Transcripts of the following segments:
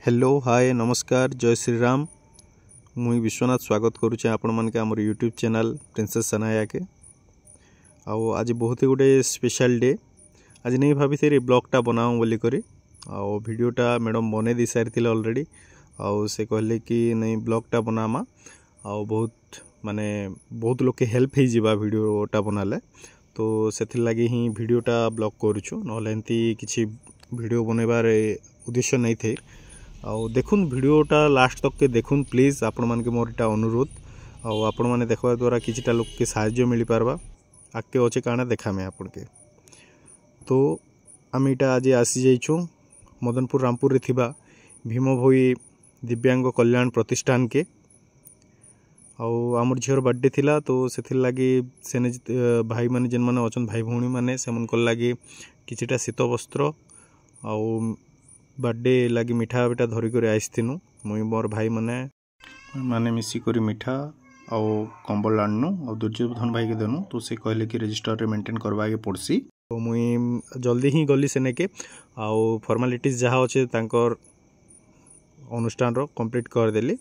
Hello hi नमस्कार जय श्री राम। मुई विश्वनाथ स्वागत करुचे आपण मन के आमर यूट्यूब चैनल प्रिंसेस सनाया के। आओ आज बहुत ही गोटे स्पेशल डे। आज नहीं भाभी थे ब्लॉगटा बनाऊँ बोली करी आओ वीडियोटा मैडम बने दी सारी ऑलरेडी। आओ से कहले कि नहीं ब्लॉगटा बनामा आओ बहुत लोग के हेल्प हो जावा वीडियोटा बनाले तो से लगी ही वीडियोटा ब्लॉग करुचु नहले एमती किसी वीडियो बनवार उद्देश्य नहीं थे। आउ देखुन वीडियोटा लास्ट तक के देखुन प्लीज आपण मान के मोर इटा अनुरोध। आउ आपण माने देखवा द्वारा किछिटा लोक के सहाय्य मिली पारबा आके अच्छे काना देखामे आपण के। तो आम इटा आज आसी जाइछु मदनपुर रामपुर रे थिबा भीम भोई दिव्यांग कल्याण प्रतिष्ठान के। आउ आमर झीर बर्थडे थिला तो से लगी सेने भाई माने जेन माने अछन भाई भौणी माने से मन कर लगी किछिटा शीत वस्त्र आउ बर्थडे लगी मिठा बिठा धरिक आसथिनु मुई मोर भाई माने मिसिक मिठा आउ कंबल आनु और दुर्योधन भाई के देनु तो से कहले कि रजिस्टर रे मेंटेन करवा के पड़सी। तो मुई जल्दी ही गली सेने के आउ फॉर्मालिटीज जहाँ अच्छे तांकर अनुष्ठान रो कंप्लीट कर देली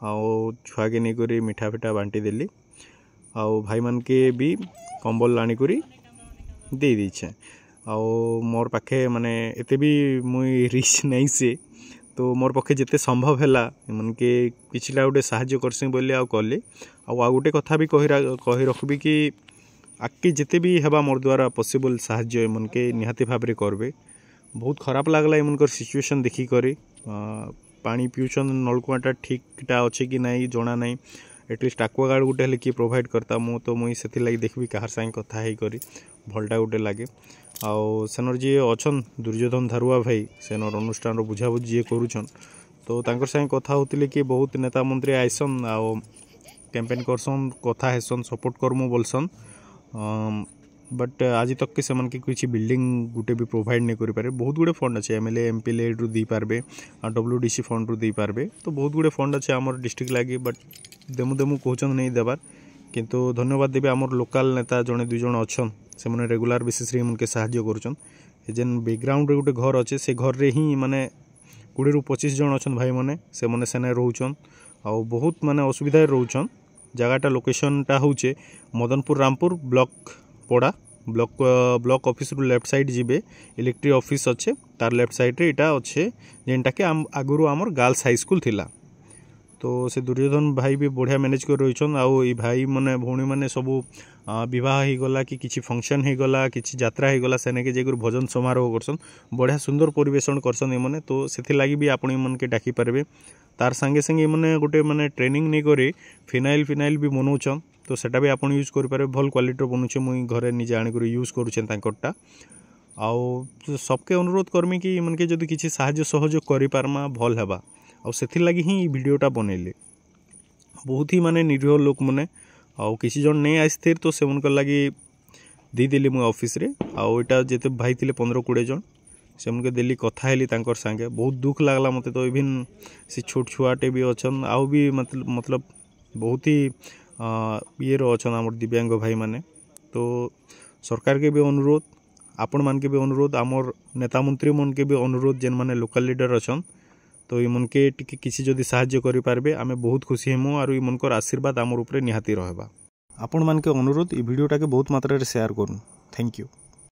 आउ छुआ के नहीं मिठा फिठा बांटी देली आउ भाई मान के भी कंबल आनी करी दे दीछे। आउ मोर पाखे माने एते भी मुई रिच नहीं से तो मोर पक्षे जिते संभव है मन के किछिला गोटे साहाय्य करसी बोली आउ कली आउ गोटे कथा भी कही रखबी कि आगे जिते भी हेबा मोर द्वारा पॉसिबल साहाय्य मन के निहाती भाव में करबे। बहुत खराब लागला मनकर सिचुएशन देखी करी पानी पिउछन नलकुआटा ठीकटा अच्छे कि नहीं जना नहीं एटलिस्ट आक्वागार्ड गोटे हेल्ले किए प्रोवाइड करता मुई से लगी देखबी कहार साथ कथा है करी भलटा गोटे लगे। आउ सेनर जी अच्छन दुर्योधन धारुआ भाई सेनर अनुष्ठान बुझाबुझी जी करुछन तो तांकर संगे कथा होतिले कि बहुत नेता मंत्री आइसन आउ कैंपेन करसन कथा हेसन सपोर्ट करमु बोलसन बट आज तक के सेमन के किसी बिल्डिंग गुटे भी प्रोवाइड नहीं करि पारे। बहुत गुड़े फंड अच्छे एमएलए एमपी लेड रू दी पारबे डब्ल्यूडीसी फंड रू दी पारबे तो बहुत गुड़े फंड अच्छे आमर डिस्ट्रिक्ट लगी बट देमु देमु कहचन नहीं देवार किंतु धन्यवाद देबे आमर लोकल नेता जड़े दुई जन अच्छन से मैंने रेगुलर बेसिस रे उनके साहाय्य करुचन। जेन बैकग्राउंड रे गोटे घर अच्छे से घर रे ही माने 20 ରୁ 25 जन अच्छन भाई माने से मैंने सेने रोचन आउ बहुत माने असुविधा रोचन। जगहटा लोकेशनटा होचे मदनपुर रामपुर ब्लॉक पड़ा ब्लॉक ऑफिस रू लेफ्ट साइड जीबे इलेक्ट्रिक ऑफिस अच्छे तार लेफ्ट साइड रे इटा अच्छे जेनटा के आगुरु आमर गर्ल्स हाई स्कूल थिला। तो से दुर्योधन भाई भी बढ़िया मैनेज कर रही आउ ई भाई माने भौणी माने सबू विवाह हो गला कि किसी फंक्शन हो गला किसी यात्रा हो गला सेने के जेकर भजन समारोह करसन बढ़िया सुंदर परिवेशन करसन ये माने तो से लगी भी आपण मन के डाकी पारबे। तार संगे संगे माने गोटे माने ट्रेनिंग नहीं करे फिनाइल भी बनौछन तो सेटा भी आपण यूज कर पारे भल क्वालिटी बनुचे मुई घरे निजे आनी कर यूज करुछन तांकरटा। आउ सबके अनुरोध करमी कि मन के जदि किसी साहाय्य सहयोग करि पारमा भल हेबा आउ सेथि लगी ही वीडियोटा बनैले। बहुत ही माने निरीह लोक माने आउ किसी जन नहीं आसथे तो से उनकर लगी दी देली मुई ऑफिस रे आउ एटा जेते भाई थिले 15-20 जन से उनके देली कथा हेली तांकर संगे बहुत दुख लागला मते तो इवन से छोट छुआटे भी अच्छन आउ भी मतलब बहुत ही ये अच्छन आमर दिव्यांग भाई माने। तो सरकार के भी अनुरोध आपण मान के भी अनुरोध आमर नेता मंत्री मन के भी अनुरोध जेन माने लोकल लीडर अच्छन तो ये मन के टिके किसी जदि साहाय्य करि पारबे आमे बहुत खुशी हेमु और ये मनकर आशीर्वाद आमर उपरे निहाती रहबा। आपण मान के अनुरोध ई वीडियोटा के बहुत मात्रा रे शेयर करूँ। Thank you.